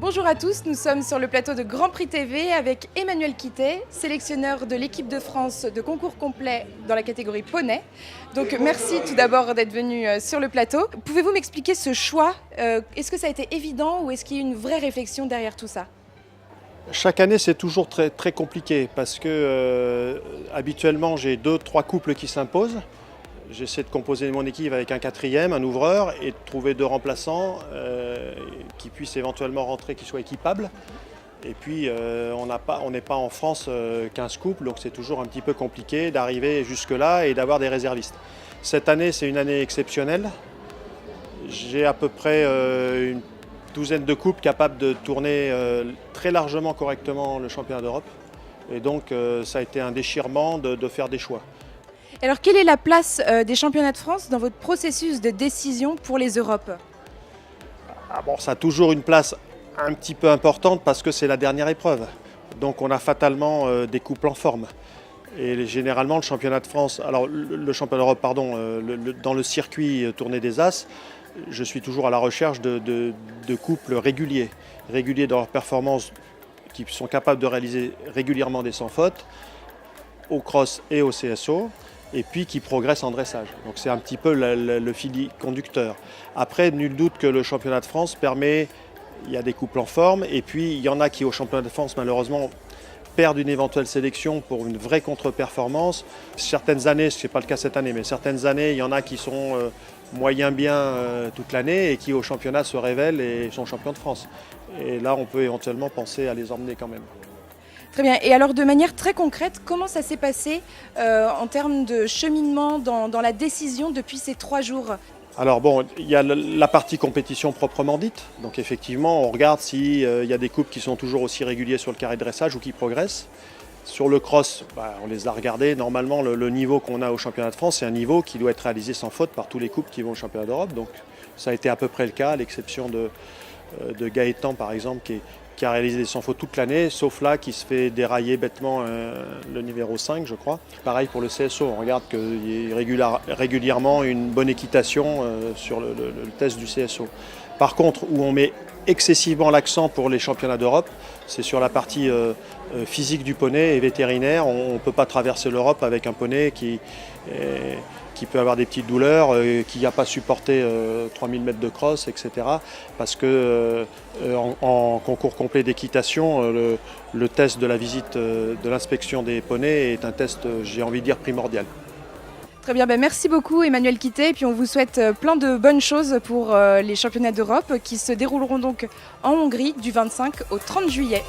Bonjour à tous, nous sommes sur le plateau de Grand Prix TV avec Emmanuel Quittet, sélectionneur de l'équipe de France de concours complet dans la catégorie poney. Donc merci tout d'abord d'être venu sur le plateau. Pouvez-vous m'expliquer ce choix? Est-ce que ça a été évident ou est-ce qu'il y a eu une vraie réflexion derrière tout ça? Chaque année, c'est toujours très compliqué parce que habituellement, j'ai 2-3 couples qui s'imposent. J'essaie de composer mon équipe avec un quatrième, un ouvreur, et de trouver 2 remplaçants qui puissent éventuellement rentrer, qui soient équipables. Et puis, on n'est pas en France 15 couples, donc c'est toujours un petit peu compliqué d'arriver jusque-là et d'avoir des réservistes. Cette année, c'est une année exceptionnelle. J'ai à peu près une douzaine de couples capables de tourner très largement correctement le championnat d'Europe. Et donc, ça a été un déchirement de faire des choix. Alors quelle est la place des championnats de France dans votre processus de décision pour les Europes? Ça a toujours une place un petit peu importante parce que c'est la dernière épreuve. Donc on a fatalement des couples en forme. Et généralement le championnat de France, alors le championnat d'Europe, pardon, dans le circuit tournée des As, je suis toujours à la recherche de couples réguliers dans leur performance, qui sont capables de réaliser régulièrement des sans fautes au cross et au CSO, et puis qui progressent en dressage. Donc c'est un petit peu le fil conducteur. Après, nul doute que le championnat de France il y a des couples en forme, et puis il y en a qui au championnat de France malheureusement perdent une éventuelle sélection pour une vraie contre-performance. Certaines années, ce n'est pas le cas cette année, mais certaines années, il y en a qui sont moyen bien toute l'année et qui au championnat se révèlent et sont champions de France. Et là, on peut éventuellement penser à les emmener quand même. Très bien. Et alors de manière très concrète, comment ça s'est passé en termes de cheminement dans la décision depuis ces 3 jours? Alors bon, il y a la partie compétition proprement dite. Donc effectivement, on regarde s'il y a des couples qui sont toujours aussi réguliers sur le carré de dressage ou qui progressent. Sur le cross, on les a regardés. Normalement, le niveau qu'on a au championnat de France, c'est un niveau qui doit être réalisé sans faute par tous les couples qui vont au championnat d'Europe. Donc ça a été à peu près le cas, à l'exception de Gaëtan par exemple, qui a réalisé des sans faute toute l'année, sauf là qui se fait dérailler bêtement le numéro 5, je crois. Pareil pour le CSO, on regarde qu'il y ait régulièrement une bonne équitation sur le test du CSO. Par contre, où on met excessivement l'accent pour les championnats d'Europe, c'est sur la partie physique du poney et vétérinaire. On ne peut pas traverser l'Europe avec un poney qui peut avoir des petites douleurs, qui n'a pas supporté 3000 mètres de cross, etc. Parce que en concours complet d'équitation, le test de la visite de l'inspection des poneys est un test, j'ai envie de dire, primordial. Très bien, merci beaucoup Emmanuel Quittet et puis on vous souhaite plein de bonnes choses pour les championnats d'Europe qui se dérouleront donc en Hongrie du 25 au 30 juillet.